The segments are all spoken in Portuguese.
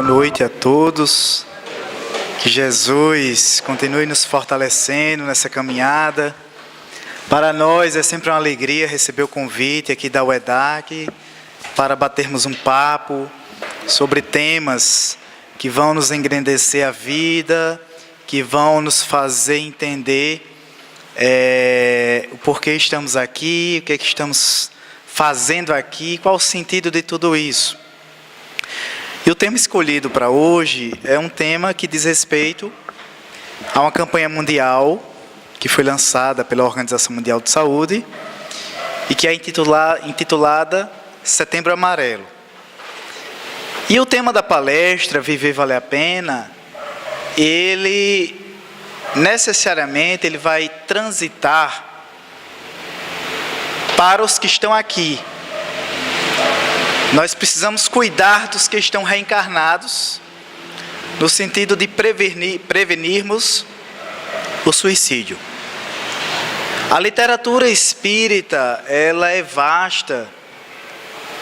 Boa noite a todos. Que Jesus continue nos fortalecendo nessa caminhada. Para nós é sempre uma alegria receber o convite aqui da UEDAC para batermos um papo sobre temas que vão nos engrandecer a vida, que vão nos fazer entender o porquê estamos aqui, o que é que estamos fazendo aqui, qual o sentido de tudo isso. E o tema escolhido para hoje é um tema que diz respeito a uma campanha mundial que foi lançada pela Organização Mundial de Saúde e que é intitulada Setembro Amarelo. E o tema da palestra, Viver Vale a Pena, ele necessariamente ele vai transitar para os que estão aqui. Nós precisamos cuidar dos que estão reencarnados, no sentido de prevenirmos o suicídio. A literatura espírita, ela é vasta,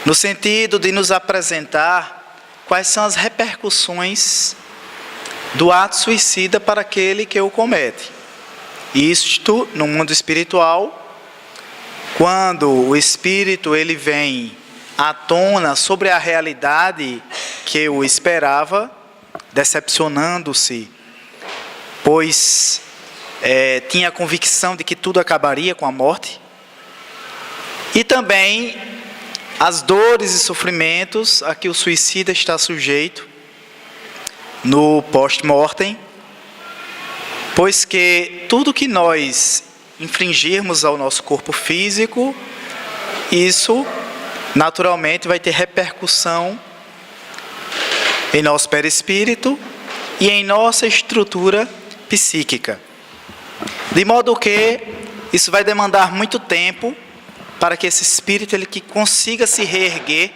no sentido de nos apresentar quais são as repercussões do ato suicida para aquele que o comete. Isto, no mundo espiritual, quando o espírito ele vem à tona sobre a realidade que o esperava, decepcionando-se, pois tinha a convicção de que tudo acabaria com a morte, e também as dores e sofrimentos a que o suicida está sujeito no post-mortem, pois que tudo que nós infligirmos ao nosso corpo físico, isso naturalmente vai ter repercussão em nosso perispírito e em nossa estrutura psíquica. De modo que isso vai demandar muito tempo para que esse espírito ele que consiga se reerguer,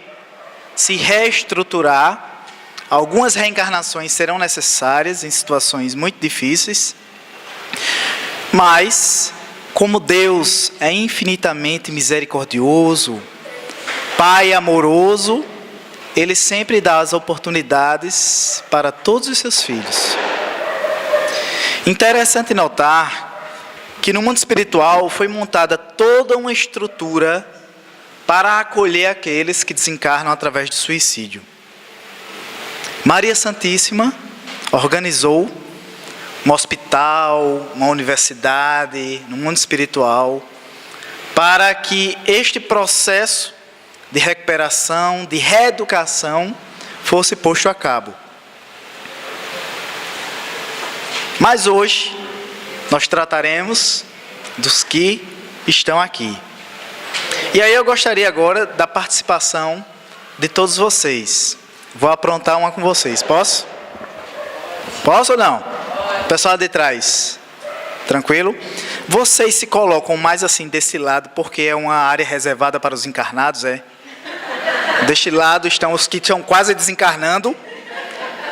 se reestruturar. Algumas reencarnações serão necessárias em situações muito difíceis, mas como Deus é infinitamente misericordioso, Pai amoroso, Ele sempre dá as oportunidades para todos os seus filhos. Interessante notar que no mundo espiritual foi montada toda uma estrutura para acolher aqueles que desencarnam através do suicídio. Maria Santíssima organizou um hospital, uma universidade no mundo espiritual, para que este processo de recuperação, de reeducação, fosse posto a cabo. Mas hoje, nós trataremos dos que estão aqui. E aí eu gostaria agora da participação de todos vocês. Vou aprontar uma com vocês, posso? Posso ou não? Pessoal de trás, tranquilo? Vocês se colocam mais assim desse lado, porque é uma área reservada para os encarnados, é? Deste lado estão os que estão quase desencarnando.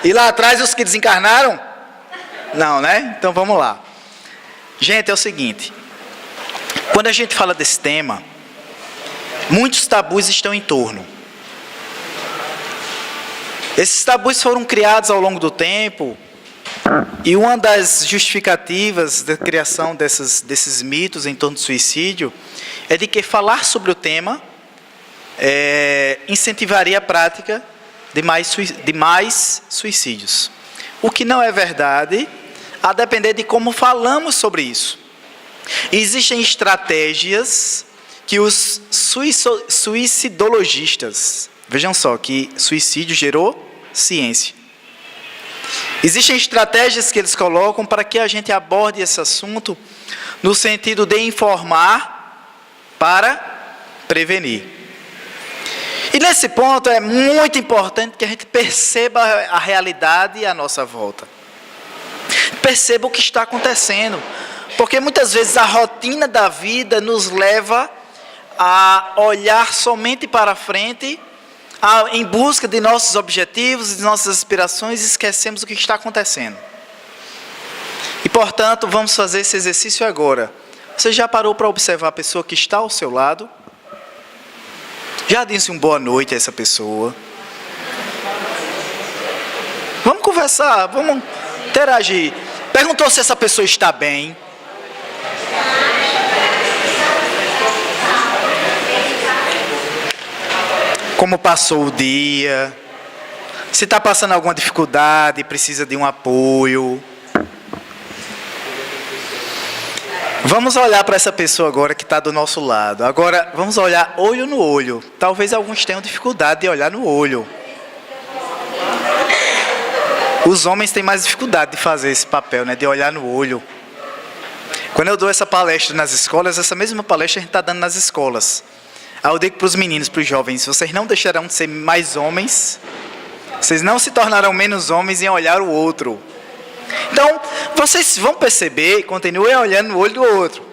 E lá atrás os que desencarnaram? Não, né? Então vamos lá. Gente, é o seguinte. Quando a gente fala desse tema, muitos tabus estão em torno. Esses tabus foram criados ao longo do tempo. E uma das justificativas da criação desses mitos em torno do suicídio é de que falar sobre o tema incentivaria a prática de mais suicídios. O que não é verdade, a depender de como falamos sobre isso. Existem estratégias que os suicidologistas, vejam só que suicídio gerou ciência. Existem estratégias que eles colocam para que a gente aborde esse assunto no sentido de informar para prevenir. E nesse ponto é muito importante que a gente perceba a realidade à nossa volta. Perceba o que está acontecendo. Porque muitas vezes a rotina da vida nos leva a olhar somente para frente, em busca de nossos objetivos, de nossas aspirações, e esquecemos o que está acontecendo. E, portanto, vamos fazer esse exercício agora. Você já parou para observar a pessoa que está ao seu lado? Já disse boa noite a essa pessoa? Vamos conversar, vamos interagir. Perguntou se essa pessoa está bem. Como passou o dia. Se está passando alguma dificuldade, precisa de um apoio. Vamos olhar para essa pessoa agora que está do nosso lado. Agora, vamos olhar olho no olho. Talvez alguns tenham dificuldade de olhar no olho. Os homens têm mais dificuldade de fazer esse papel, né? De olhar no olho. Quando eu dou essa palestra nas escolas, essa mesma palestra a gente está dando nas escolas. Aí eu digo para os meninos, para os jovens, vocês não deixarão de ser mais homens, vocês não se tornarão menos homens em olhar o outro. Então, vocês vão perceber, continuem olhando no olho do outro,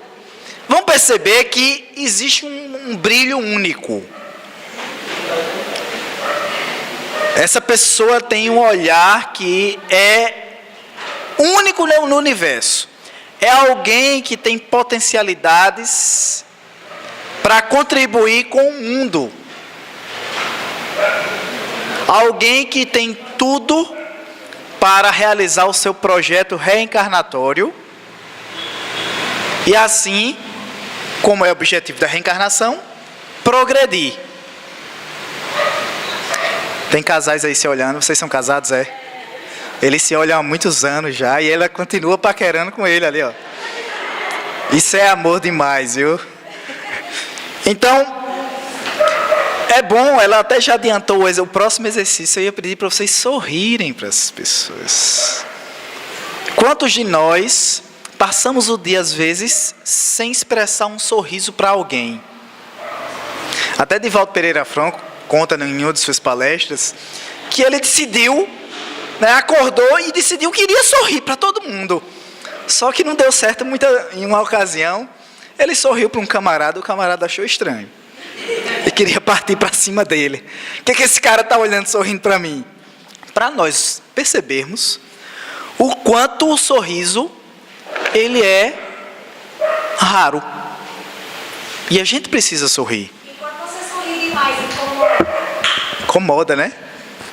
vão perceber que existe um brilho único. Essa pessoa tem um olhar que é único no universo. É alguém que tem potencialidades para contribuir com o mundo. Alguém que tem tudo para realizar o seu projeto reencarnatório. E assim, como é o objetivo da reencarnação, progredir. Tem casais aí se olhando, vocês são casados, é? Eles se olham há muitos anos já e ela continua paquerando com ele ali, ó. Isso é amor demais, viu? Então, é bom, ela até já adiantou o próximo exercício, eu ia pedir para vocês sorrirem para as pessoas. Quantos de nós passamos o dia, às vezes, sem expressar um sorriso para alguém? Até Divaldo Pereira Franco conta em uma de suas palestras, que ele decidiu, né, acordou e decidiu que iria sorrir para todo mundo. Só que não deu certo em uma ocasião, ele sorriu para um camarada, o camarada achou estranho. E queria partir para cima dele. O que esse cara está olhando, sorrindo para mim? Para nós percebermos o quanto o sorriso, ele é raro. E a gente precisa sorrir. E quando você sorri demais, incomoda. Incomoda, né?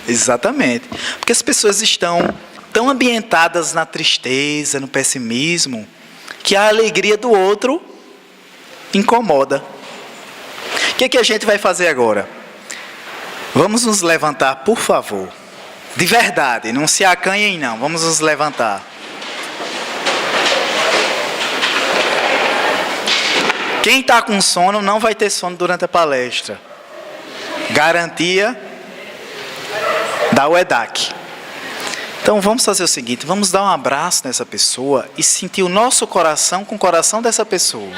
Exatamente. Porque as pessoas estão tão ambientadas na tristeza, no pessimismo, que a alegria do outro incomoda. O que a gente vai fazer agora? Vamos nos levantar, por favor. De verdade, não se acanhem não. Vamos nos levantar. Quem está com sono não vai ter sono durante a palestra. Garantia da UEDAC. Então vamos fazer o seguinte, vamos dar um abraço nessa pessoa e sentir o nosso coração com o coração dessa pessoa.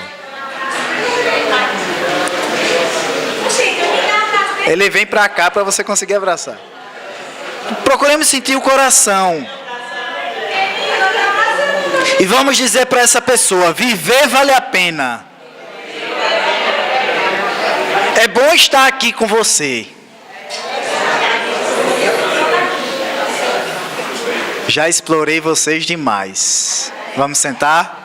Ele vem para cá para você conseguir abraçar. Procuremos sentir o coração. E vamos dizer para essa pessoa, viver vale a pena. É bom estar aqui com você. Já explorei vocês demais. Vamos sentar?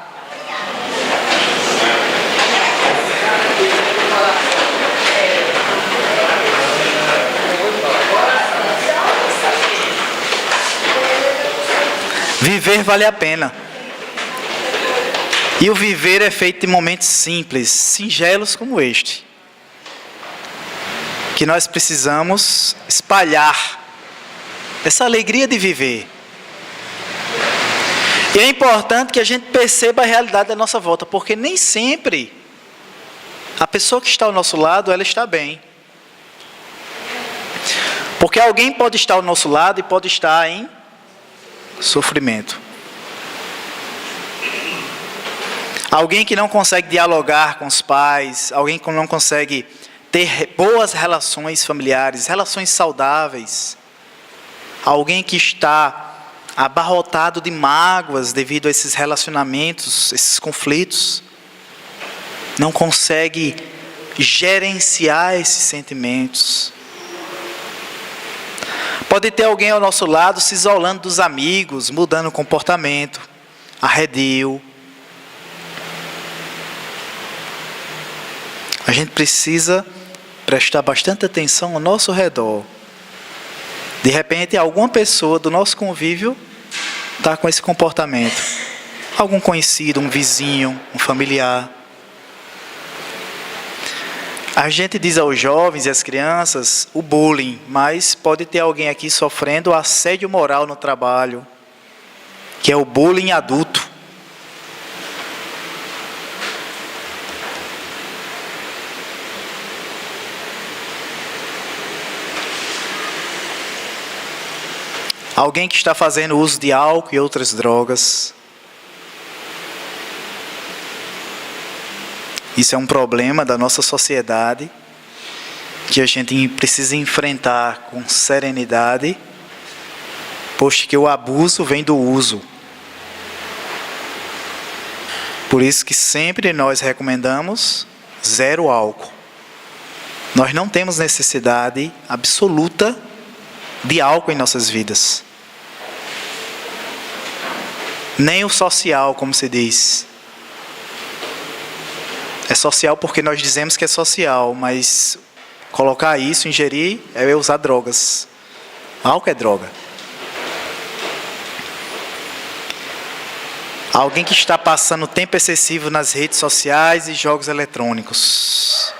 Viver vale a pena. E o viver é feito de momentos simples, singelos como este. Que nós precisamos espalhar essa alegria de viver. E é importante que a gente perceba a realidade da nossa volta, porque nem sempre a pessoa que está ao nosso lado, ela está bem. Porque alguém pode estar ao nosso lado e pode estar em sofrimento. Alguém que não consegue dialogar com os pais, alguém que não consegue ter boas relações familiares, relações saudáveis. Alguém que está abarrotado de mágoas devido a esses relacionamentos, esses conflitos. Não consegue gerenciar esses sentimentos. Pode ter alguém ao nosso lado se isolando dos amigos, mudando o comportamento, arredio. A gente precisa prestar bastante atenção ao nosso redor. De repente, alguma pessoa do nosso convívio está com esse comportamento. Algum conhecido, um vizinho, um familiar. A gente diz aos jovens e às crianças o bullying, mas pode ter alguém aqui sofrendo assédio moral no trabalho, que é o bullying adulto. Alguém que está fazendo uso de álcool e outras drogas. Isso é um problema da nossa sociedade que a gente precisa enfrentar com serenidade, posto que o abuso vem do uso. Por isso que sempre nós recomendamos 0 álcool. Nós não temos necessidade absoluta de álcool em nossas vidas. Nem o social, como se diz. É social porque nós dizemos que é social, mas colocar isso, ingerir, é usar drogas. Álcool é droga. Alguém que está passando tempo excessivo nas redes sociais e jogos eletrônicos.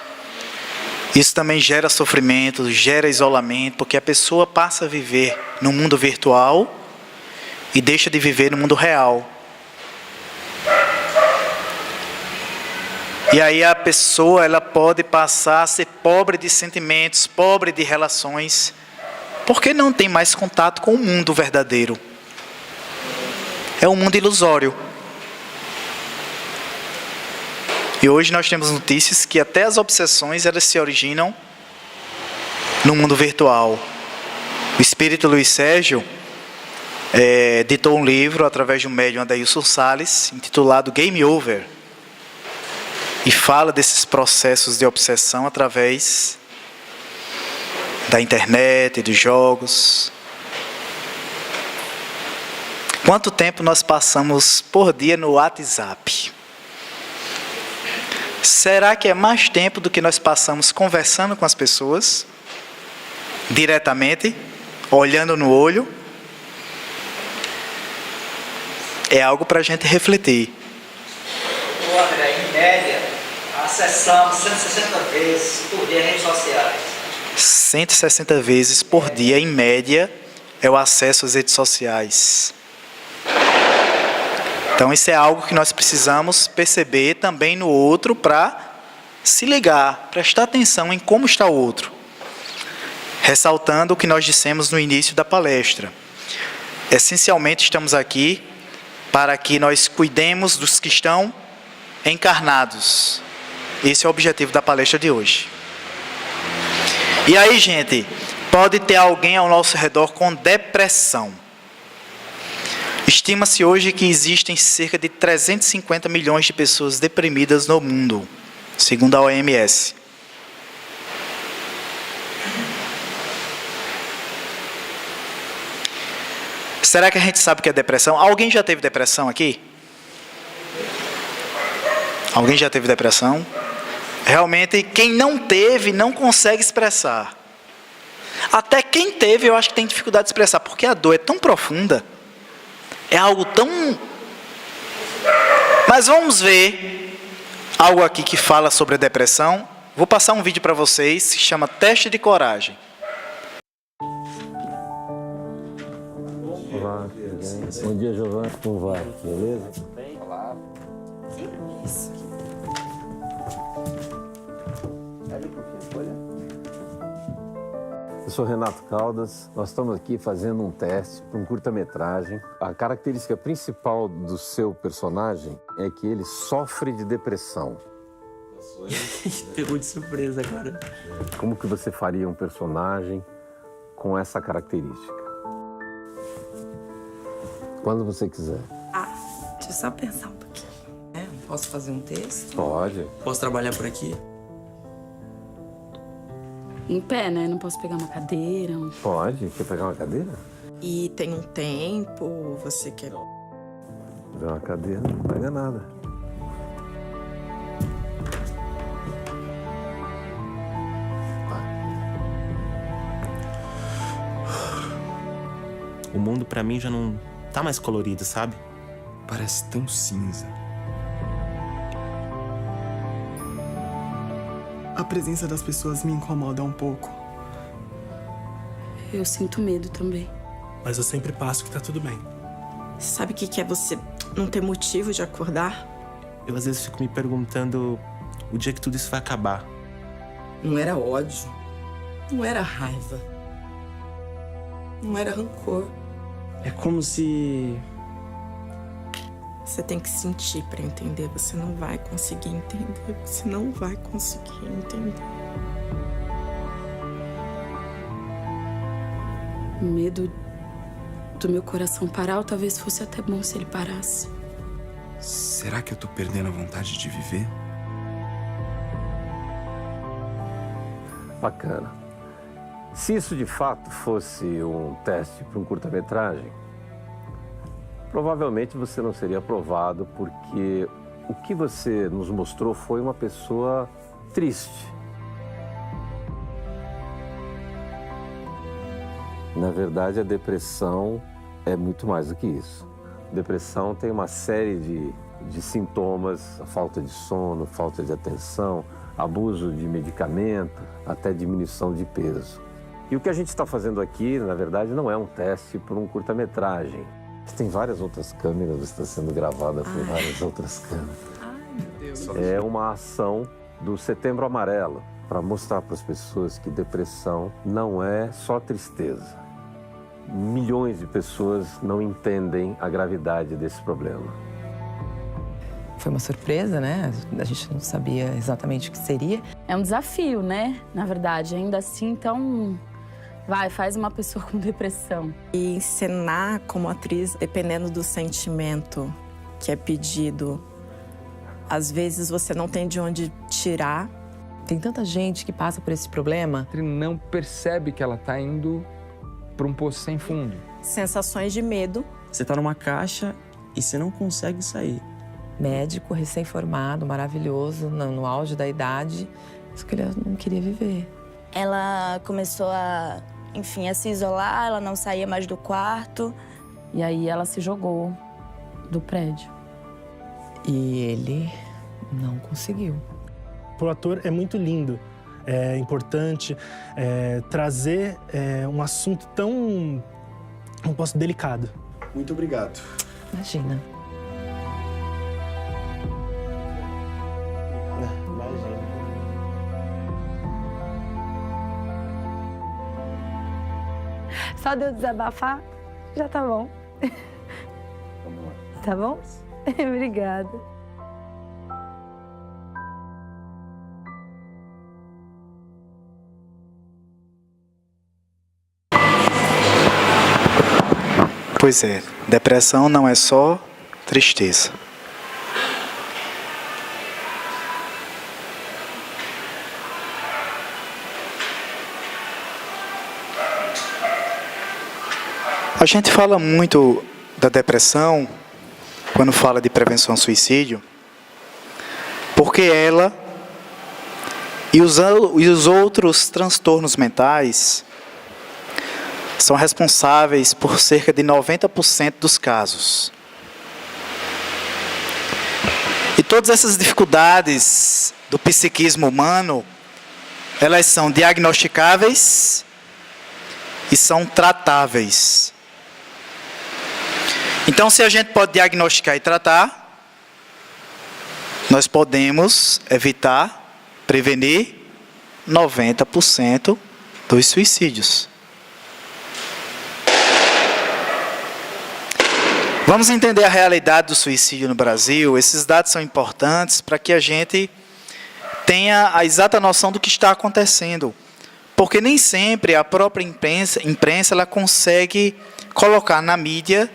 Isso também gera sofrimento, gera isolamento, porque a pessoa passa a viver no mundo virtual e deixa de viver no mundo real. E aí a pessoa, ela pode passar a ser pobre de sentimentos, pobre de relações, porque não tem mais contato com o mundo verdadeiro. É um mundo ilusório. E hoje nós temos notícias que até as obsessões, elas se originam no mundo virtual. O espírito Luiz Sérgio ditou um livro através de um médium, Adailson Salles, intitulado Game Over. E fala desses processos de obsessão através da internet, dos jogos. Quanto tempo nós passamos por dia no WhatsApp? Será que é mais tempo do que nós passamos conversando com as pessoas? Diretamente? Olhando no olho? É algo para a gente refletir. André, em média, acessamos 160 vezes por dia redes sociais. 160 vezes por dia, em média, é o acesso às redes sociais. Então, isso é algo que nós precisamos perceber também no outro para se ligar, prestar atenção em como está o outro. Ressaltando o que nós dissemos no início da palestra. Essencialmente, estamos aqui para que nós cuidemos dos que estão encarnados. Esse é o objetivo da palestra de hoje. E aí, gente, pode ter alguém ao nosso redor com depressão. Estima-se hoje que existem cerca de 350 milhões de pessoas deprimidas no mundo, segundo a OMS. Será que a gente sabe o que é depressão? Alguém já teve depressão aqui? Alguém já teve depressão? Realmente, quem não teve, não consegue expressar. Até quem teve, eu acho que tem dificuldade de expressar, porque a dor é tão profunda, é algo tão... Mas vamos ver algo aqui que fala sobre a depressão. Vou passar um vídeo para vocês, que se chama Teste de Coragem. Olá, bom dia, Giovana. Como vai? Beleza? Olá. Eu sou Renato Caldas. Nós estamos aqui fazendo um teste para um curta-metragem. A característica principal do seu personagem é que ele sofre de depressão. Pegou de surpresa, cara. Como que você faria um personagem com essa característica? Quando você quiser. Deixa eu só pensar um pouquinho. Posso fazer um texto? Pode. Posso trabalhar por aqui? Em pé, né? Não posso pegar uma cadeira. Pode. Quer pegar uma cadeira? E tem um tempo, você quer... Pegar uma cadeira, não pega nada. Vai. O mundo pra mim já não tá mais colorido, sabe? Parece tão cinza. A presença das pessoas me incomoda um pouco. Eu sinto medo também. Mas eu sempre passo que tá tudo bem. Sabe o que é você não ter motivo de acordar? Eu às vezes fico me perguntando o dia que tudo isso vai acabar. Não era ódio, não era raiva, não era rancor. É como se... Você tem que sentir pra entender. Você não vai conseguir entender. Você não vai conseguir entender. O medo do meu coração parar, ou talvez fosse até bom se ele parasse. Será que eu tô perdendo a vontade de viver? Bacana. Se isso de fato fosse um teste para um curta-metragem, provavelmente você não seria aprovado, porque o que você nos mostrou foi uma pessoa triste. Na verdade, a depressão é muito mais do que isso. Depressão tem uma série de sintomas, a falta de sono, falta de atenção, abuso de medicamento, até diminuição de peso. E o que a gente está fazendo aqui, na verdade, não é um teste para um curta-metragem. Tem várias outras câmeras, está sendo gravada por várias outras câmeras. Ai, meu Deus. É uma ação do Setembro Amarelo, para mostrar para as pessoas que depressão não é só tristeza. Milhões de pessoas não entendem a gravidade desse problema. Foi uma surpresa, né? A gente não sabia exatamente o que seria. É um desafio, né? Na verdade, ainda assim, então... faz uma pessoa com depressão. E encenar como atriz, dependendo do sentimento que é pedido, às vezes você não tem de onde tirar. Tem tanta gente que passa por esse problema. Ele não percebe que ela tá indo para um poço sem fundo. Sensações de medo. Você tá numa caixa e você não consegue sair. Médico, recém-formado, maravilhoso, no auge da idade, só que ele não queria viver. Ela começou a se isolar, ela não saía mais do quarto. E aí ela se jogou do prédio. E ele não conseguiu. Pro ator é muito lindo, é importante trazer um assunto tão, não posso, delicado. Muito obrigado. Imagina. Só de eu desabafar, já tá bom. Tá bom? Obrigada. Pois é, depressão não é só tristeza. A gente fala muito da depressão quando fala de prevenção ao suicídio, porque ela e os outros transtornos mentais são responsáveis por cerca de 90% dos casos. E todas essas dificuldades do psiquismo humano, elas são diagnosticáveis e são tratáveis. Então, se a gente pode diagnosticar e tratar, nós podemos evitar, prevenir 90% dos suicídios. Vamos entender a realidade do suicídio no Brasil. Esses dados são importantes para que a gente tenha a exata noção do que está acontecendo. Porque nem sempre a própria imprensa ela consegue colocar na mídia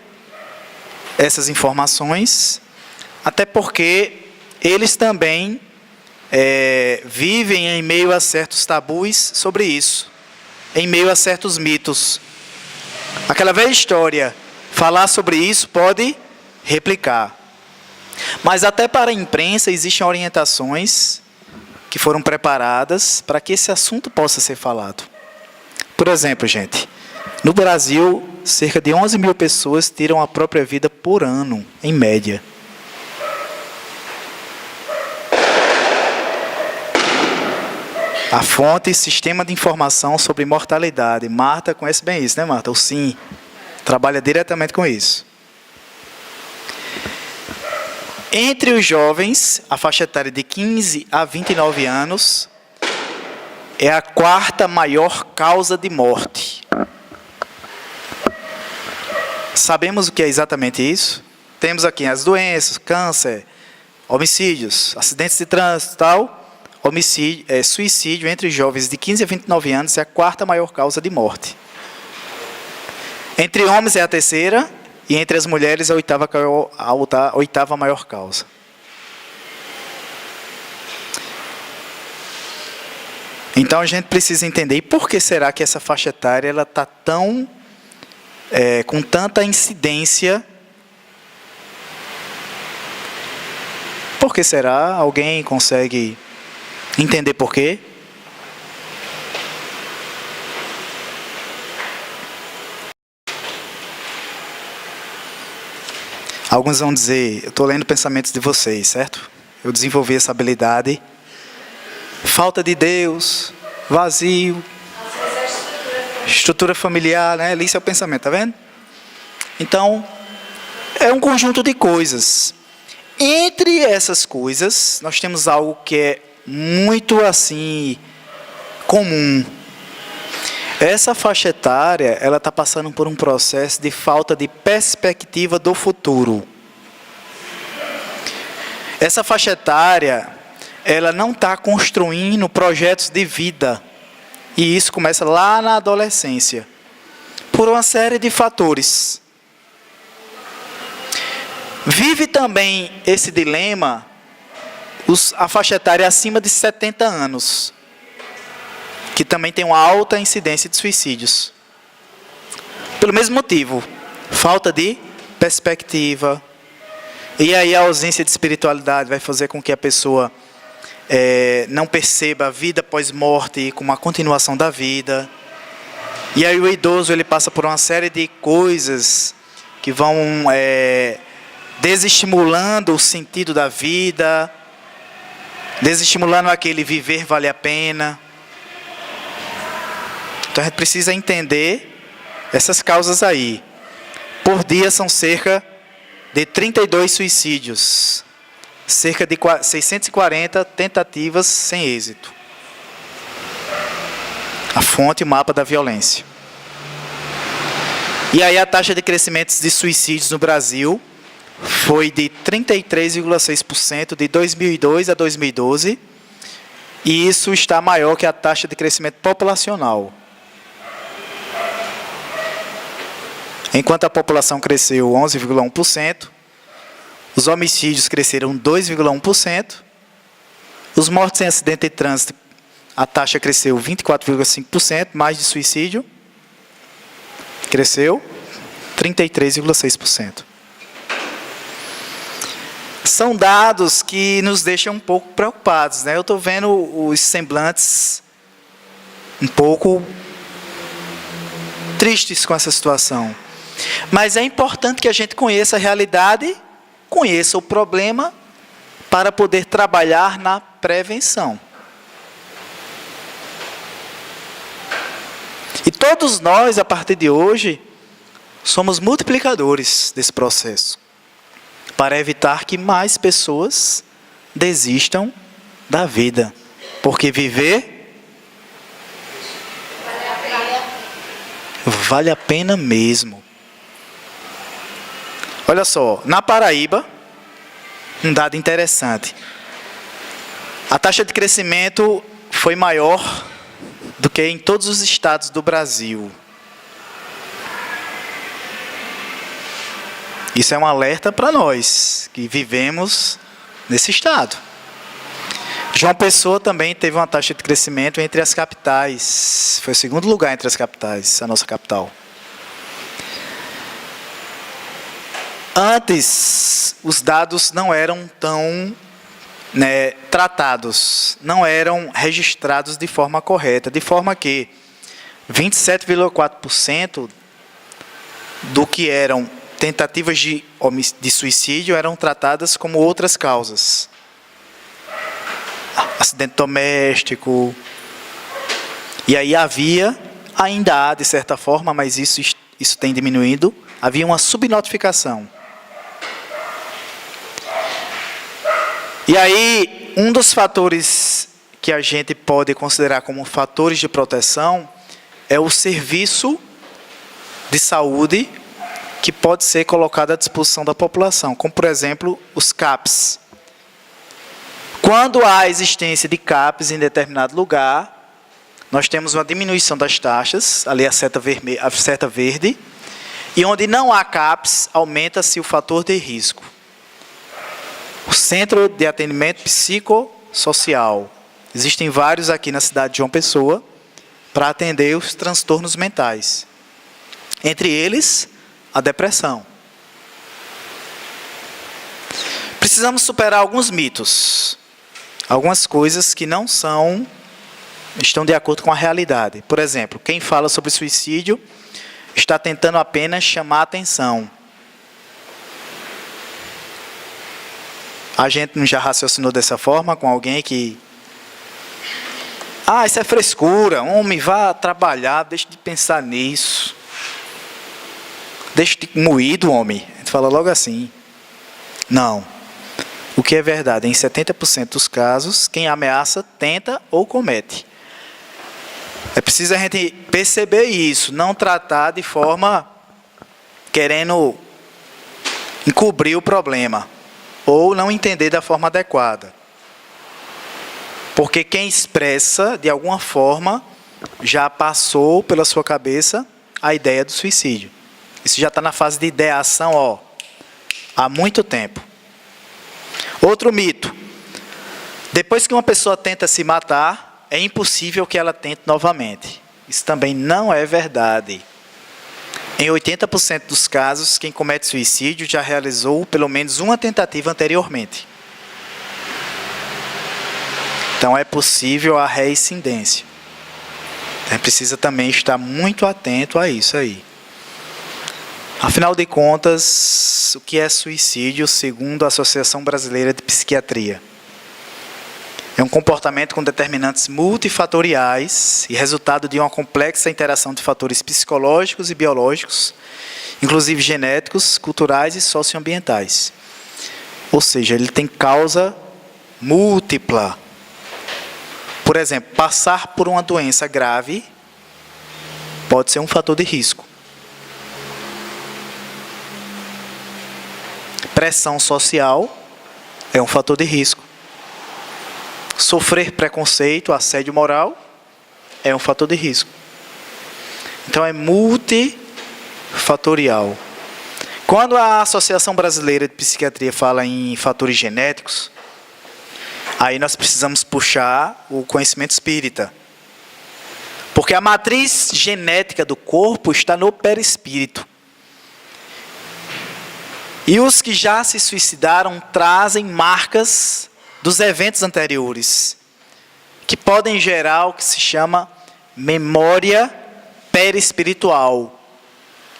essas informações, até porque eles também vivem em meio a certos tabus sobre isso, em meio a certos mitos. Aquela velha história, falar sobre isso pode replicar. Mas até para a imprensa existem orientações que foram preparadas para que esse assunto possa ser falado. Por exemplo, gente, no Brasil, cerca de 11 mil pessoas tiram a própria vida por ano, em média. A fonte, Sistema de Informação sobre Mortalidade. Marta conhece bem isso, né, Marta? O SIM trabalha diretamente com isso. Entre os jovens, a faixa etária de 15 a 29 anos é a quarta maior causa de morte. Sabemos o que é exatamente isso? Temos aqui as doenças, câncer, homicídios, acidentes de trânsito e tal. Suicídio entre jovens de 15 a 29 anos é a quarta maior causa de morte. Entre homens é a terceira e entre as mulheres a oitava maior causa. Então a gente precisa entender, e por que será que essa faixa etária ela está com tanta incidência? Por que será? Alguém consegue entender por quê? Alguns vão dizer, eu estou lendo pensamentos de vocês, certo? Eu desenvolvi essa habilidade. Falta de Deus, vazio, estrutura familiar, né? Isso é o pensamento, tá vendo? Então, é um conjunto de coisas. Entre essas coisas, nós temos algo que é muito assim comum. Essa faixa etária, ela está passando por um processo de falta de perspectiva do futuro. Essa faixa etária, ela não está construindo projetos de vida. E isso começa lá na adolescência, por uma série de fatores. Vive também esse dilema a faixa etária acima de 70 anos, que também tem uma alta incidência de suicídios. Pelo mesmo motivo, falta de perspectiva. E aí a ausência de espiritualidade vai fazer com que a pessoa não perceba a vida pós-morte como a continuação da vida. E aí o idoso ele passa por uma série de coisas que vão desestimulando o sentido da vida, desestimulando aquele viver vale a pena. Então a gente precisa entender essas causas aí. Por dia são cerca de 32 suicídios, cerca de 640 tentativas sem êxito. A fonte, o mapa da violência. E aí a taxa de crescimento de suicídios no Brasil foi de 33,6% de 2002 a 2012, e isso está maior que a taxa de crescimento populacional. Enquanto a população cresceu 11,1%, os homicídios cresceram 2,1%, os mortos em acidente de trânsito, a taxa cresceu 24,5%, mais de suicídio, cresceu 33,6%. São dados que nos deixam um pouco preocupados, né? Eu estou vendo os semblantes um pouco tristes com essa situação. Mas é importante que a gente conheça a realidade, conheça o problema, para poder trabalhar na prevenção. E todos nós, a partir de hoje, somos multiplicadores desse processo, para evitar que mais pessoas desistam da vida. Porque viver vale a pena mesmo. Olha só, na Paraíba, um dado interessante. A taxa de crescimento foi maior do que em todos os estados do Brasil. Isso é um alerta para nós, que vivemos nesse estado. João Pessoa também teve uma taxa de crescimento entre as capitais. Foi o segundo lugar entre as capitais, a nossa capital. Antes, os dados não eram tão tratados, não eram registrados de forma correta, de forma que 27,4% do que eram tentativas de suicídio eram tratadas como outras causas. Acidente doméstico. E aí ainda há de certa forma, mas isso tem diminuído, havia uma subnotificação. E aí, um dos fatores que a gente pode considerar como fatores de proteção é o serviço de saúde que pode ser colocado à disposição da população, como, por exemplo, os CAPs. Quando há a existência de CAPs em determinado lugar, nós temos uma diminuição das taxas, ali a seta verde, e onde não há CAPs, aumenta-se o fator de risco. O Centro de Atendimento Psicossocial. Existem vários aqui na cidade de João Pessoa para atender os transtornos mentais. Entre eles, a depressão. Precisamos superar alguns mitos. Algumas coisas que não estão de acordo com a realidade. Por exemplo, quem fala sobre suicídio está tentando apenas chamar a atenção. A gente não já raciocinou dessa forma com alguém que... isso é frescura, homem, vá trabalhar, deixe de pensar nisso. Deixe de moído, homem. A gente fala logo assim. Não. O que é verdade, em 70% dos casos, quem ameaça tenta ou comete. É preciso a gente perceber isso, não tratar de forma querendo encobrir o problema, ou não entender da forma adequada. Porque quem expressa, de alguma forma, já passou pela sua cabeça a ideia do suicídio. Isso já está na fase de ideação, há muito tempo. Outro mito. Depois que uma pessoa tenta se matar, é impossível que ela tente novamente. Isso também não é verdade. Em 80% dos casos, quem comete suicídio já realizou pelo menos uma tentativa anteriormente. Então é possível a reincidência. Então precisa também estar muito atento a isso aí. Afinal de contas, o que é suicídio segundo a Associação Brasileira de Psiquiatria? É um comportamento com determinantes multifatoriais e resultado de uma complexa interação de fatores psicológicos e biológicos, inclusive genéticos, culturais e socioambientais. Ou seja, ele tem causa múltipla. Por exemplo, passar por uma doença grave pode ser um fator de risco. Pressão social é um fator de risco. Sofrer preconceito, assédio moral, é um fator de risco. Então é multifatorial. Quando a Associação Brasileira de Psiquiatria fala em fatores genéticos, aí nós precisamos puxar o conhecimento espírita. Porque a matriz genética do corpo está no perispírito. E os que já se suicidaram trazem marcas dos eventos anteriores, que podem gerar o que se chama memória perispiritual.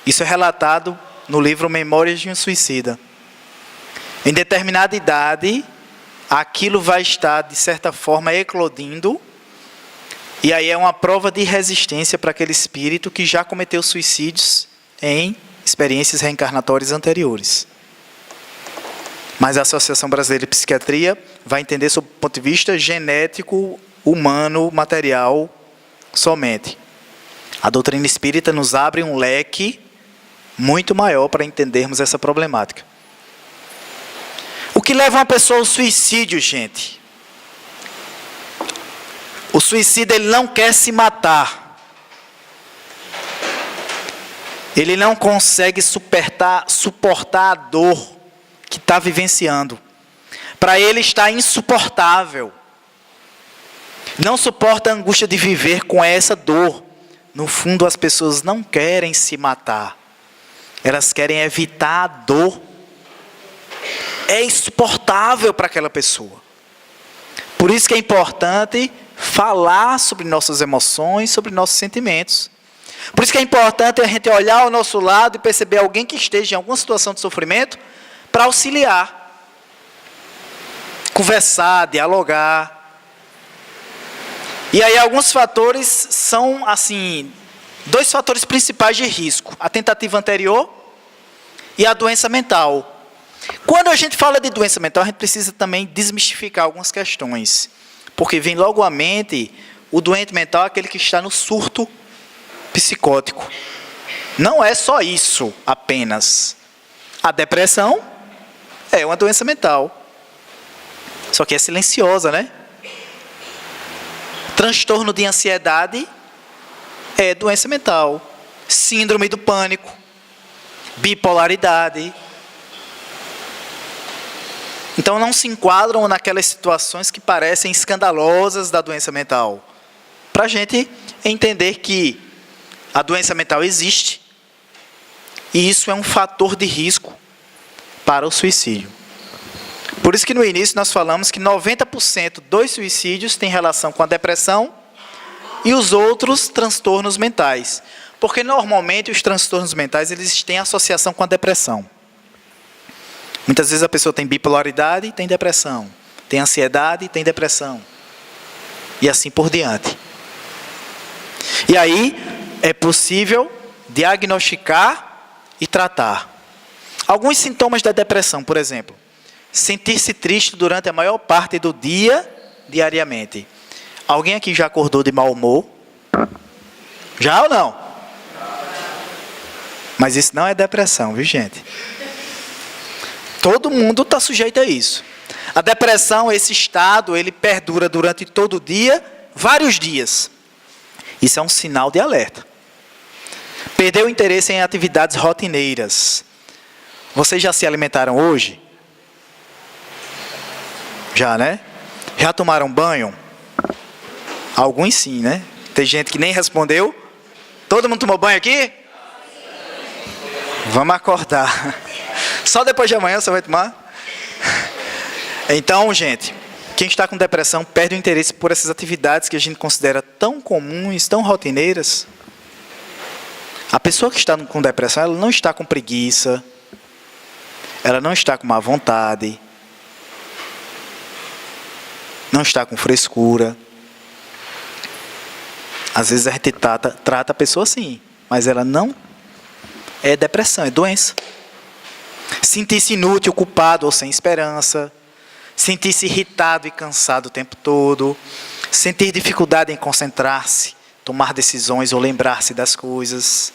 Isso é relatado no livro Memórias de um Suicida. Em determinada idade, aquilo vai estar, de certa forma, eclodindo, e aí é uma prova de resistência para aquele espírito que já cometeu suicídios em experiências reencarnatórias anteriores. Mas a Associação Brasileira de Psiquiatria vai entender sob o ponto de vista genético, humano, material, somente. A doutrina espírita nos abre um leque muito maior para entendermos essa problemática. O que leva uma pessoa ao suicídio, gente? O suicida, ele não quer se matar. Ele não consegue suportar a dor que está vivenciando. Para ele está insuportável. Não suporta a angústia de viver com essa dor. No fundo, as pessoas não querem se matar. Elas querem evitar a dor. É insuportável para aquela pessoa. Por isso que é importante falar sobre nossas emoções, sobre nossos sentimentos. Por isso que é importante a gente olhar ao nosso lado e perceber alguém que esteja em alguma situação de sofrimento para auxiliar, conversar, dialogar. E aí alguns fatores são, assim, 2 fatores principais de risco: a tentativa anterior e a doença mental. Quando a gente fala de doença mental, a gente precisa também desmistificar algumas questões, porque vem logo à mente o doente mental, aquele que está no surto psicótico. Não é só isso apenas. A depressão é uma doença mental, só que é silenciosa, né? Transtorno de ansiedade é doença mental. Síndrome do pânico, bipolaridade. Então não se enquadram naquelas situações que parecem escandalosas da doença mental. Para a gente entender que a doença mental existe e isso é um fator de risco para o suicídio. Por isso que no início nós falamos que 90% dos suicídios têm relação com a depressão e os outros transtornos mentais. Porque normalmente os transtornos mentais eles têm associação com a depressão. Muitas vezes a pessoa tem bipolaridade e tem depressão. Tem ansiedade e tem depressão. E assim por diante. E aí é possível diagnosticar e tratar. Alguns sintomas da depressão, por exemplo. Sentir-se triste durante a maior parte do dia, diariamente. Alguém aqui já acordou de mau humor? Já ou não? Mas isso não é depressão, viu, gente? Todo mundo está sujeito a isso. A depressão, esse estado, ele perdura durante todo o dia, vários dias. Isso é um sinal de alerta. Perdeu o interesse em atividades rotineiras. Vocês já se alimentaram hoje? Já, né? Já tomaram banho? Alguns sim, né? Tem gente que nem respondeu. Todo mundo tomou banho aqui? Vamos acordar. Só depois de amanhã você vai tomar? Então, gente, quem está com depressão perde o interesse por essas atividades que a gente considera tão comuns, tão rotineiras. A pessoa que está com depressão, ela não está com preguiça, ela não está com má vontade, não está com frescura. Às vezes a gente trata a pessoa assim, mas ela não é depressão, é doença. Sentir-se inútil, culpado ou sem esperança. Sentir-se irritado e cansado o tempo todo. Sentir dificuldade em concentrar-se, tomar decisões ou lembrar-se das coisas.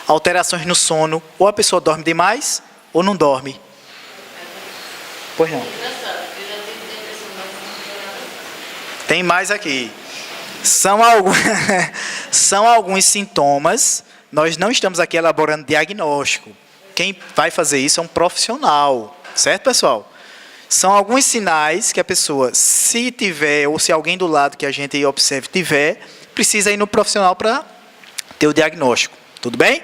Alterações no sono. Ou a pessoa dorme demais ou não dorme. Pois não. Tem mais aqui. São alguns sintomas. Nós não estamos aqui elaborando diagnóstico. Quem vai fazer isso é um profissional. Certo, pessoal? São alguns sinais que a pessoa, se tiver, ou se alguém do lado que a gente observe tiver, precisa ir no profissional para ter o diagnóstico. Tudo bem?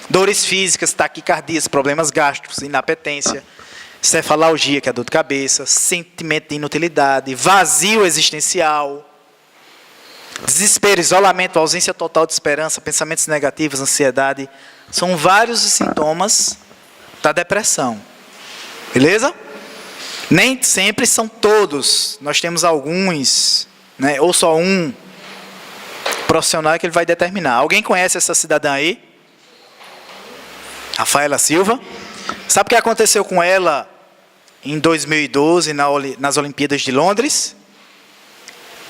Dores físicas, taquicardias, problemas gástricos, inapetência, cefalgia, que é dor de cabeça, sentimento de inutilidade, vazio existencial, desespero, isolamento, ausência total de esperança, pensamentos negativos, ansiedade. São vários os sintomas da depressão. Beleza? Nem sempre são todos. Nós temos alguns, né, ou só um profissional que ele vai determinar. Alguém conhece essa cidadã aí? Rafaela Silva. Sabe o que aconteceu com ela em 2012, nas Olimpíadas de Londres?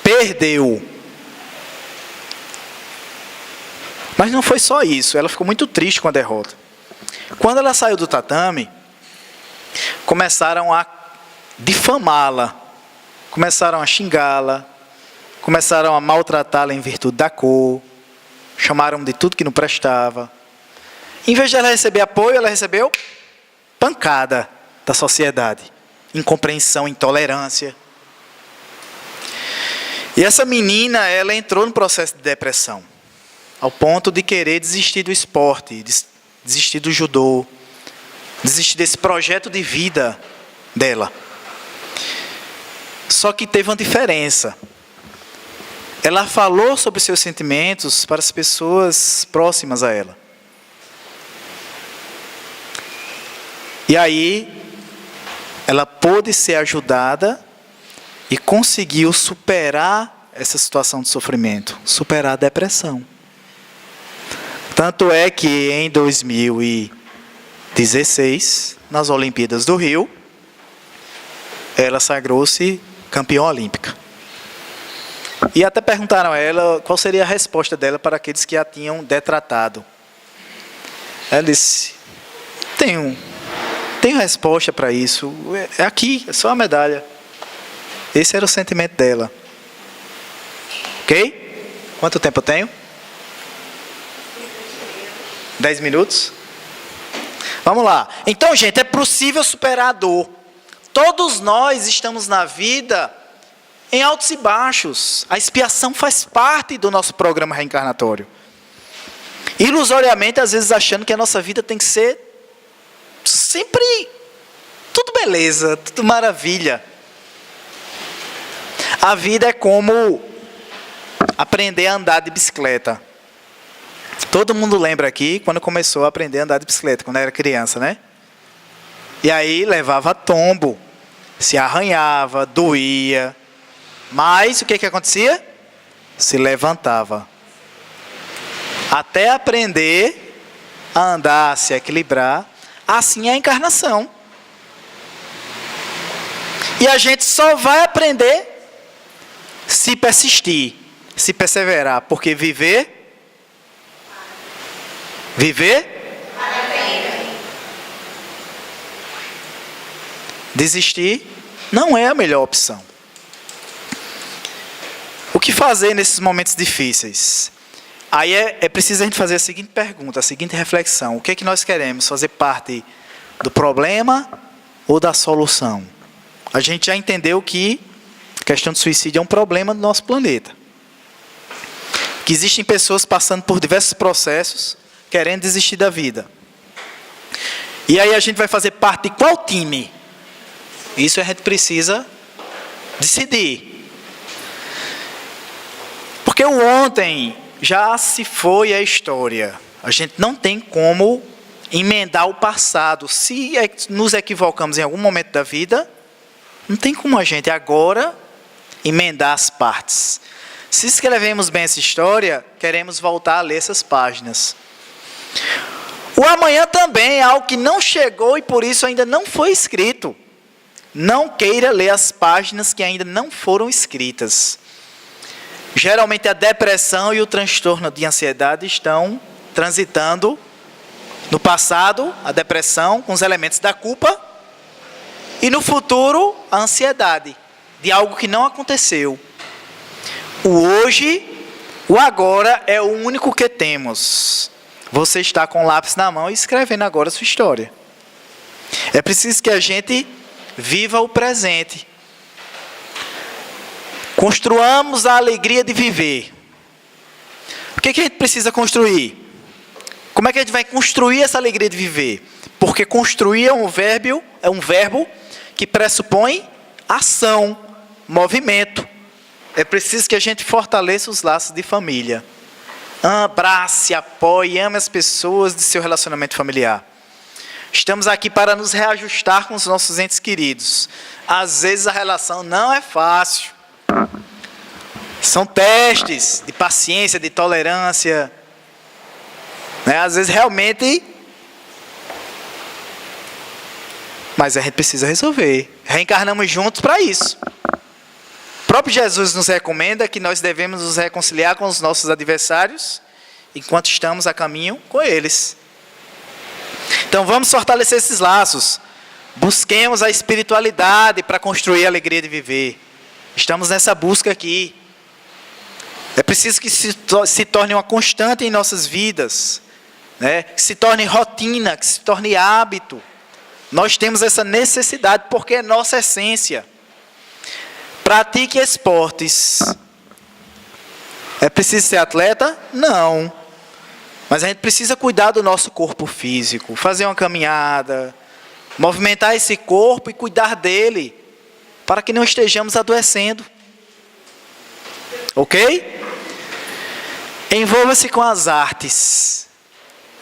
Perdeu. Mas não foi só isso, ela ficou muito triste com a derrota. Quando ela saiu do tatame, começaram a difamá-la, começaram a xingá-la, começaram a maltratá-la em virtude da cor, chamaram de tudo que não prestava. Em vez de ela receber apoio, ela recebeu pancada da sociedade, incompreensão, intolerância. E essa menina, ela entrou no processo de depressão, ao ponto de querer desistir do esporte, desistir do judô, desistir desse projeto de vida dela. Só que teve uma diferença. ela falou sobre os seus sentimentos para as pessoas próximas a ela. E aí, ela pôde ser ajudada e conseguiu superar essa situação de sofrimento, superar a depressão. Tanto é que em 2016, nas Olimpíadas do Rio, ela sagrou-se campeã olímpica. E até perguntaram a ela qual seria a resposta dela para aqueles que a tinham detratado. Ela disse: tenho resposta para isso. É aqui, é só a medalha. Esse era o sentimento dela. Ok? Quanto tempo eu tenho? 10 minutos? Vamos lá. Então, gente, é possível superar a dor. Todos nós estamos na vida em altos e baixos. A expiação faz parte do nosso programa reencarnatório. Ilusoriamente, às vezes achando que a nossa vida tem que ser sempre tudo beleza, tudo maravilha. A vida é como aprender a andar de bicicleta. Todo mundo lembra aqui quando começou a aprender a andar de bicicleta, quando era criança, né? E aí levava tombo, se arranhava, doía. Mas o que acontecia? Se levantava. Até aprender a andar, a se equilibrar. Assim é a encarnação. E a gente só vai aprender se persistir, se perseverar. Porque viver... Desistir não é a melhor opção. O que fazer nesses momentos difíceis? Aí é preciso a gente fazer a seguinte pergunta, a seguinte reflexão. O que é que nós queremos? Fazer parte do problema ou da solução? A gente já entendeu que a questão do suicídio é um problema do nosso planeta. Que existem pessoas passando por diversos processos, querendo desistir da vida. E aí a gente vai fazer parte de qual time? Isso a gente precisa decidir. Porque o ontem já se foi a história. A gente não tem como emendar o passado. Se nos equivocamos em algum momento da vida, não tem como a gente agora emendar as partes. Se escrevemos bem essa história, queremos voltar a ler essas páginas. O amanhã também é algo que não chegou e por isso ainda não foi escrito. Não queira ler as páginas que ainda não foram escritas. Geralmente a depressão e o transtorno de ansiedade estão transitando no passado, a depressão com os elementos da culpa, e no futuro a ansiedade de algo que não aconteceu. O hoje, o agora é o único que temos. Você está com o lápis na mão e escrevendo agora a sua história. É preciso que a gente viva o presente. Construamos a alegria de viver. O que a gente precisa construir? Como é que a gente vai construir essa alegria de viver? Porque construir é um verbo que pressupõe ação, movimento. É preciso que a gente fortaleça os laços de família. Abrace, apoie, ame as pessoas de seu relacionamento familiar. Estamos aqui para nos reajustar com os nossos entes queridos. Às vezes a relação não é fácil. São testes de paciência, de tolerância. Às vezes realmente... Mas a gente precisa resolver. Reencarnamos juntos para isso. O próprio Jesus nos recomenda que nós devemos nos reconciliar com os nossos adversários enquanto estamos a caminho com eles. Então vamos fortalecer esses laços. Busquemos a espiritualidade para construir a alegria de viver. Estamos nessa busca aqui. É preciso que se torne uma constante em nossas vidas, né? Que se torne rotina, que se torne hábito. Nós temos essa necessidade porque é nossa essência. Pratique esportes. É preciso ser atleta? Não. Mas a gente precisa cuidar do nosso corpo físico, fazer uma caminhada, movimentar esse corpo e cuidar dele, para que não estejamos adoecendo. Ok? Envolva-se com as artes.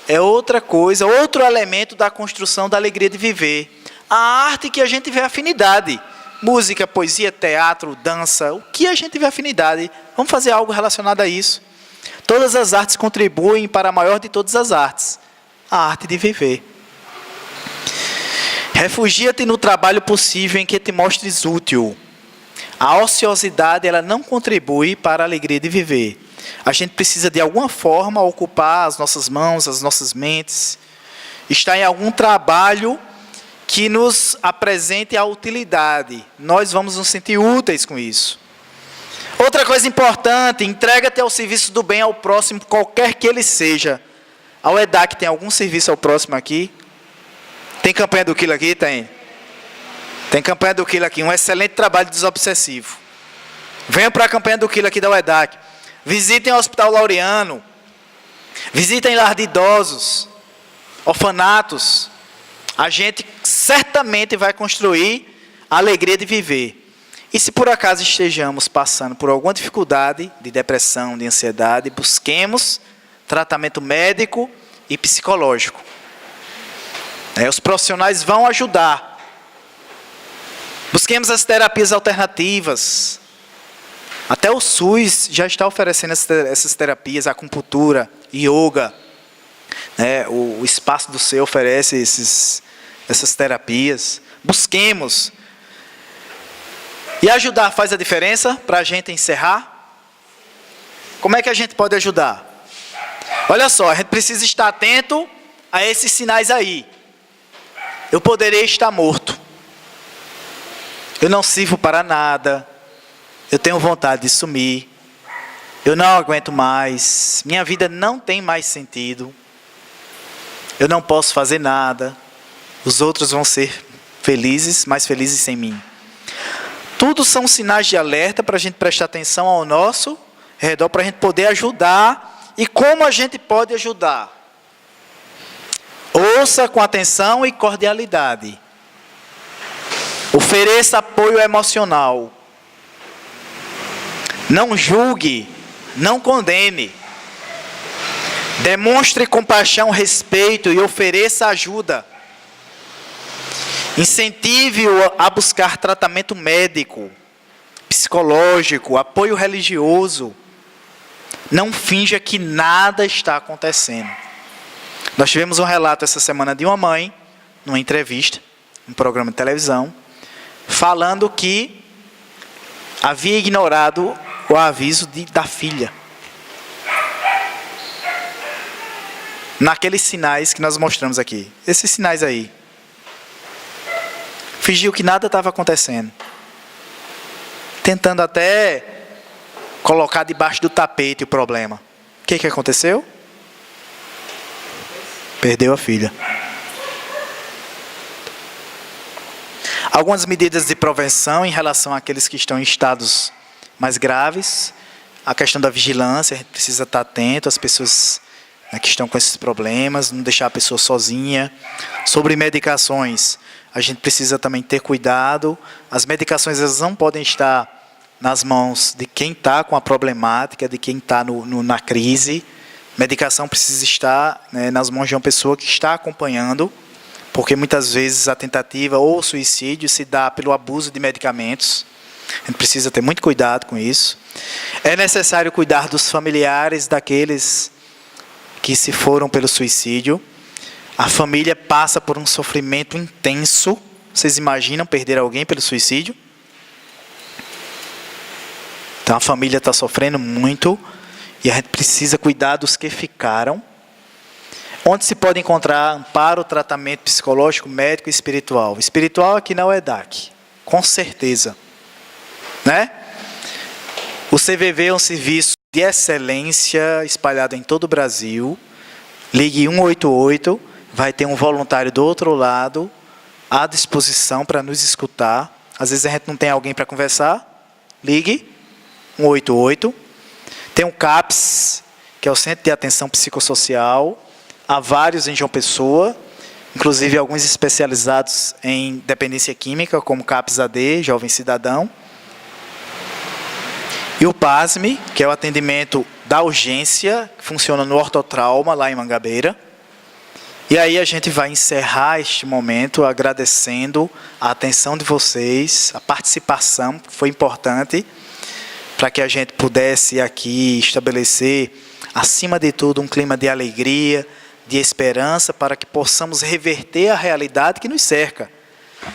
É outra coisa, outro elemento da construção da alegria de viver. A arte que a gente vê afinidade. Música, poesia, teatro, dança, o que a gente vê afinidade. Vamos fazer algo relacionado a isso. Todas as artes contribuem para a maior de todas as artes, a arte de viver. Refugia-te no trabalho possível em que te mostres útil. A ociosidade, ela não contribui para a alegria de viver. A gente precisa, de alguma forma, ocupar as nossas mãos, as nossas mentes. Estar em algum trabalho que nos apresente a utilidade. Nós vamos nos sentir úteis com isso. Outra coisa importante, entrega-te ao serviço do bem ao próximo, qualquer que ele seja. A UEDAC tem algum serviço ao próximo aqui? Tem campanha do quilo aqui? Tem. Tem campanha do quilo aqui, um excelente trabalho de desobsessivo. Venham para a campanha do quilo aqui da UEDAC. Visitem o Hospital Laureano. Visitem lar de idosos, orfanatos. A gente certamente vai construir a alegria de viver. E se por acaso estejamos passando por alguma dificuldade de depressão, de ansiedade, busquemos tratamento médico e psicológico. Os profissionais vão ajudar. Busquemos as terapias alternativas. Até o SUS já está oferecendo essas terapias, acupuntura, yoga. O Espaço do Ser oferece essas terapias. Busquemos. E ajudar faz a diferença para a gente encerrar? Como é que a gente pode ajudar? Olha só, a gente precisa estar atento a esses sinais aí. Eu poderei estar morto. Eu não sirvo para nada. Eu tenho vontade de sumir. Eu não aguento mais. Minha vida não tem mais sentido. Eu não posso fazer nada. Os outros vão ser felizes, mais felizes sem mim. Tudo são sinais de alerta para a gente prestar atenção ao nosso redor, para a gente poder ajudar. E como a gente pode ajudar? Ouça com atenção e cordialidade. Ofereça apoio emocional. Não julgue, não condene. Demonstre compaixão, respeito e ofereça ajuda. Incentive-o a buscar tratamento médico, psicológico, apoio religioso. Não finja que nada está acontecendo. Nós tivemos um relato essa semana de uma mãe, numa entrevista, num programa de televisão, falando que havia ignorado o aviso da filha. Naqueles sinais que nós mostramos aqui. Esses sinais aí. Fingiu que nada estava acontecendo. Tentando até colocar debaixo do tapete o problema. O que aconteceu? Perdeu a filha. Algumas medidas de prevenção em relação àqueles que estão em estados mais graves. A questão da vigilância, a gente precisa estar atento às pessoas que estão com esses problemas, não deixar a pessoa sozinha. Sobre medicações, a gente precisa também ter cuidado. As medicações elas não podem estar nas mãos de quem está com a problemática, de quem está na crise. Medicação precisa estar nas mãos de uma pessoa que está acompanhando, porque muitas vezes a tentativa ou o suicídio se dá pelo abuso de medicamentos. A gente precisa ter muito cuidado com isso. É necessário cuidar dos familiares daqueles que se foram pelo suicídio. A família passa por um sofrimento intenso. Vocês imaginam perder alguém pelo suicídio? Então a família está sofrendo muito e a gente precisa cuidar dos que ficaram. Onde se pode encontrar amparo, tratamento psicológico, médico e espiritual? Espiritual aqui na UEDAC, com certeza. O CVV é um serviço de excelência espalhado em todo o Brasil. Ligue 188, vai ter um voluntário do outro lado à disposição para nos escutar. Às vezes a gente não tem alguém para conversar, ligue 188. Tem o CAPS, que é o Centro de Atenção Psicossocial. Há vários em João Pessoa, inclusive alguns especializados em dependência química, como CAPS AD, Jovem Cidadão. E o PASME, que é o atendimento da urgência, que funciona no Ortotrauma, lá em Mangabeira. E aí a gente vai encerrar este momento agradecendo a atenção de vocês, a participação, que foi importante, para que a gente pudesse aqui estabelecer, acima de tudo, um clima de alegria, de esperança, para que possamos reverter a realidade que nos cerca.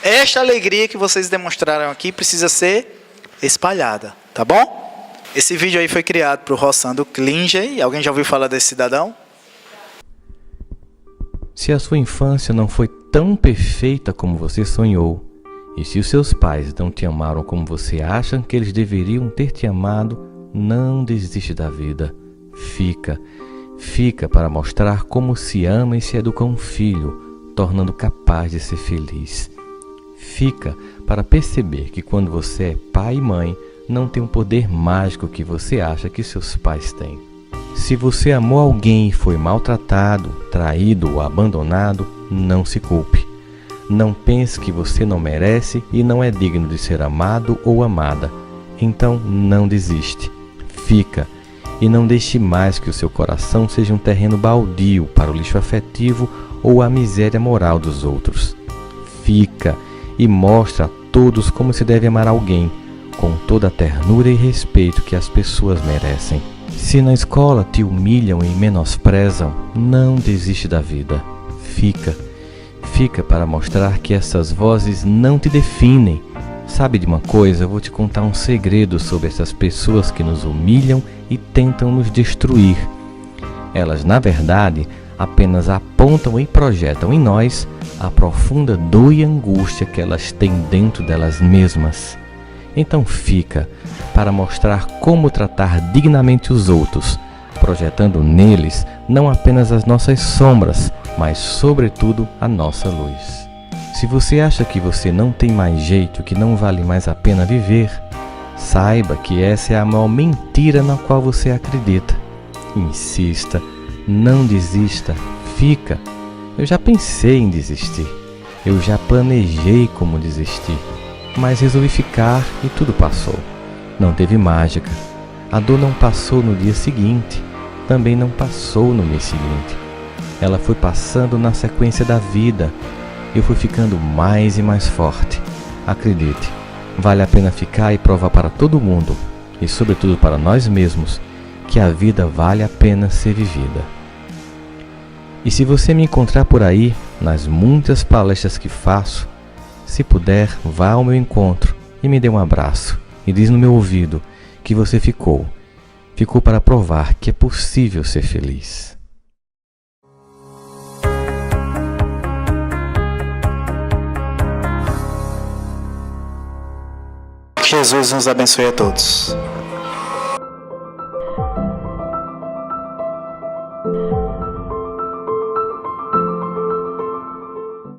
Esta alegria que vocês demonstraram aqui precisa ser espalhada, tá bom? Esse vídeo aí foi criado por Rossandro Klinger. Alguém já ouviu falar desse cidadão? Se a sua infância não foi tão perfeita como você sonhou, e se os seus pais não te amaram como você acha que eles deveriam ter te amado, não desiste da vida. Fica para mostrar como se ama e se educa um filho, tornando capaz de ser feliz. Fica para perceber que quando você é pai e mãe, não tem o poder mágico que você acha que seus pais têm. Se você amou alguém e foi maltratado, traído ou abandonado, não se culpe. Não pense que você não merece e não é digno de ser amado ou amada. Então não desiste. Fica e não deixe mais que o seu coração seja um terreno baldio para o lixo afetivo ou a miséria moral dos outros. Fica e mostra a todos como se deve amar alguém, com toda a ternura e respeito que as pessoas merecem. Se na escola te humilham e menosprezam, não desiste da vida. Fica para mostrar que essas vozes não te definem. Sabe de uma coisa? Eu vou te contar um segredo sobre essas pessoas que nos humilham e tentam nos destruir. Elas, na verdade, apenas apontam e projetam em nós a profunda dor e angústia que elas têm dentro delas mesmas. Então fica para mostrar como tratar dignamente os outros, projetando neles não apenas as nossas sombras, mas sobretudo a nossa luz. Se você acha que você não tem mais jeito, que não vale mais a pena viver, saiba que essa é a maior mentira na qual você acredita. Insista, não desista, fica. Eu já pensei em desistir, eu já planejei como desistir, mas resolvi ficar e tudo passou. Não teve mágica. A dor não passou no dia seguinte, também não passou no mês seguinte. Ela foi passando na sequência da vida. Eu fui ficando mais e mais forte. Acredite, vale a pena ficar e provar para todo mundo, e sobretudo para nós mesmos, que a vida vale a pena ser vivida. E se você me encontrar por aí, nas muitas palestras que faço, se puder, vá ao meu encontro e me dê um abraço e diz no meu ouvido que você ficou para provar que é possível ser feliz. Que Jesus nos abençoe a todos.